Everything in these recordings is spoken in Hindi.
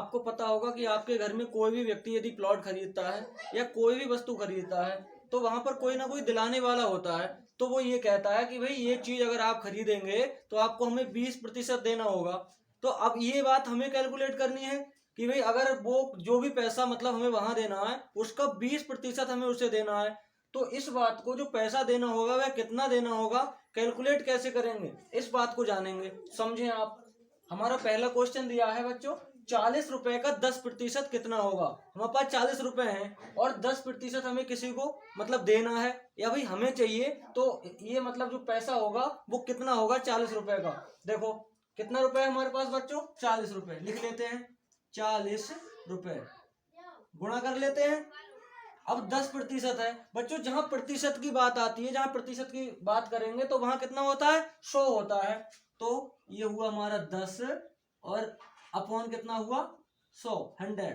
आपको पता होगा कि आपके घर में कोई भी व्यक्ति यदि प्लॉट खरीदता है या कोई भी वस्तु खरीदता है तो वहां पर कोई ना कोई दिलाने वाला होता है। तो वो ये कहता है कि भाई ये चीज अगर आप खरीदेंगे तो आपको हमें 20% देना होगा। तो अब ये बात हमें कैलकुलेट करनी है कि भाई अगर वो जो भी पैसा मतलब हमें वहां देना है उसका 20% हमें उसे देना है। तो इस बात को जो पैसा देना होगा वह कितना देना होगा, कैलकुलेट कैसे करेंगे, इस बात को जानेंगे। समझें आप, हमारा पहला क्वेश्चन दिया है बच्चों 40 रुपए का 10% कितना होगा। हमारे पास 40 रुपए हैं और 10% हमें किसी को मतलब देना है या भाई हमें चाहिए, तो ये मतलब जो पैसा होगा वो कितना होगा 40 रुपए का। देखो कितना रुपए है हमारे पास बच्चों, 40 रुपए। लिख लेते हैं 40 रुपए, गुणा कर लेते हैं। अब 10% है बच्चों, जहां प्रतिशत की बात आती है, जहां प्रतिशत की बात करेंगे तो वहां कितना होता है 100 होता है। तो ये हुआ हमारा 10 और अपॉन कितना हुआ 100, 100।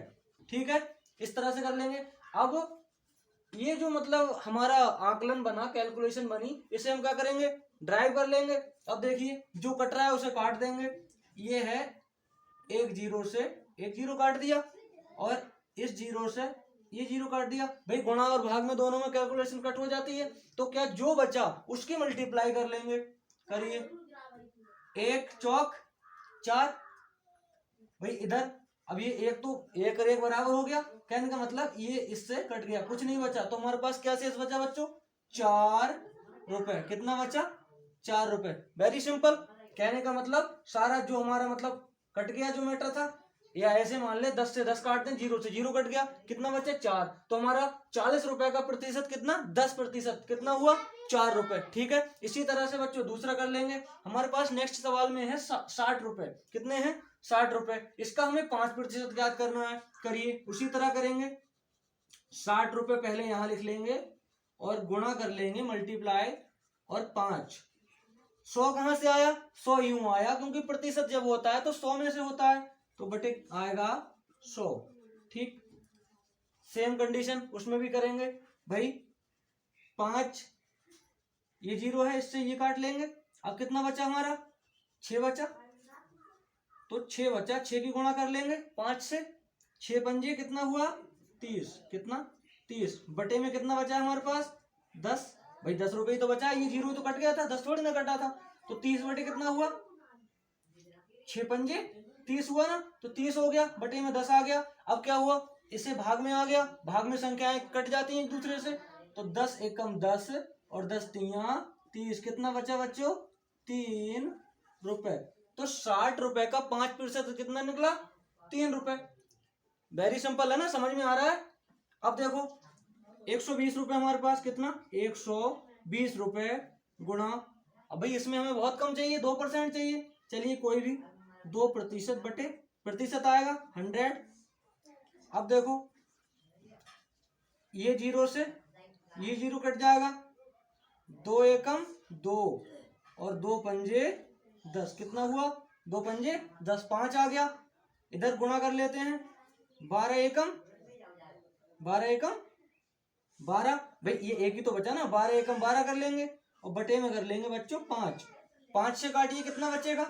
ठीक है, इस तरह से कर लेंगे। अब ये जो मतलब हमारा आकलन बना, कैलकुलेशन बनी, इसे हम क्या करेंगे, ड्राइव कर लेंगे। अब देखिए जो कट रहा है उसे काट देंगे। ये है एक जीरो से एक जीरो काट दिया और इस जीरो से ये जीरो काट दिया। भाई गुणा और भाग में दोनों में कैलकुलेशन कट हो जाती है, तो क्या जो बचा उसकी मल्टीप्लाई कर लेंगे। करिए, 1 चौक 4। भाई इधर अब ये एक तो एक और एक बराबर हो गया, कहने का मतलब ये इससे कट गया, कुछ नहीं बचा। तो हमारे पास क्या शेष बचा बच्चों, 4 रुपए। कितना बचा, 4 रुपए। वेरी सिंपल, कहने का मतलब सारा जो हमारा मतलब कट गया जो मैटर था, या ऐसे मान ले 10 से 10 काट दें, 0 से 0 कट गया, कितना बचे 4। तो हमारा 40 रुपए का प्रतिशत कितना, 10%, कितना हुआ 4 रुपए। ठीक है, इसी तरह से बच्चों दूसरा कर लेंगे। हमारे पास नेक्स्ट सवाल में है 60 रुपए। कितने हैं, 60 रुपए। इसका हमें 5% ज्ञात करना है। करिए, उसी तरह करेंगे। 60 रुपए पहले यहां लिख लेंगे और गुणा कर लेंगे, मल्टीप्लाई और 5। 100 कहां से आया, 100 यूं आया क्योंकि प्रतिशत जब होता है तो 100 में से होता है, तो बटे आएगा 100। ठीक, सेम कंडीशन उसमें भी करेंगे। भाई 5, ये 0 है, इससे ये काट लेंगे। अब कितना बचा हमारा, 6 बचा। तो 6 बचा, 6 की गुणा कर लेंगे 5 से। 6 पंजे कितना हुआ 30, कितना 30। बटे में कितना बचा हमारे पास 10। भाई 10 रुपए ही तो बचा, ये 0 तो कट गया था, 10 थोड़ी ना कटा था। तो 30 बटे कितना हुआ, 6 पंजे 30 हुआ ना, तो 30 हो गया, बटे में 10 आ गया। अब क्या हुआ, इसे भाग में आ गया, भाग में संख्याएं कट जाती हैं एक दूसरे से। तो 10 एकम 10 और 10 तिया 30, कितना बचा बच्चों 3 रुपए। तो 60 रुपए का 5% कितना निकला, 3 रुपए। वेरी सिंपल है ना, समझ में आ रहा है। अब देखो 120 रुपए हमारे पास, कितना 120 रुपए गुणा, अब भाई इसमें हमें बहुत कम चाहिए, 2% चाहिए। चलिए कोई भी, 2% बटे प्रतिशत आएगा 100। अब देखो ये 0 से ये 0 कट जाएगा, 2 एकम 2 और 2 पंजे 10, कितना हुआ 2 पंजे 10, 5 आ गया। इधर गुणा कर लेते हैं, 12 एकम 12। भाई ये एक ही तो बचा ना, 12 एकम 12 कर लेंगे और बटे में कर लेंगे बच्चों 5। 5 से काटिए, कितना बचेगा,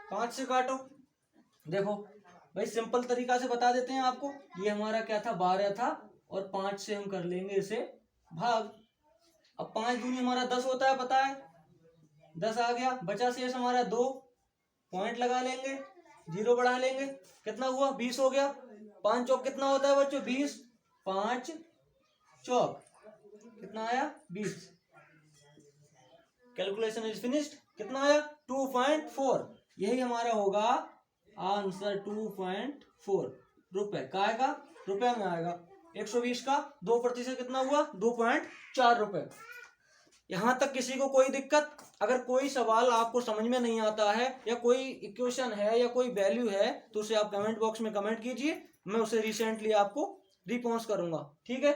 5 से काटो। देखो भाई सिंपल तरीका से बता देते हैं आपको। ये हमारा क्या था, 12 था और 5 से हम कर लेंगे इसे भाग। अब 5 दूनी हमारा 10 होता है, पता है, 10 आ गया। बचा शेष हमारा 2, पॉइंट लगा लेंगे, 0 बढ़ा लेंगे, कितना हुआ 20 हो गया। 5 चौक कितना होता है बच्चों 20, 5 चौक कितना आया 20। Calculation is finished. कितना आया 2.4। यही हमारा होगा आंसर, 2.4 रुपए का आएगा, रुपए में आएगा। 120 का 2% कितना हुआ 2.4 रुपए। यहां तक किसी को कोई दिक्कत, अगर कोई सवाल आपको समझ में नहीं आता है या कोई इक्वेशन है या कोई वैल्यू है तो उसे आप कमेंट बॉक्स में कमेंट कीजिए, मैं उसे रिसेंटली आपको रिस्पॉन्स करूंगा। ठीक है।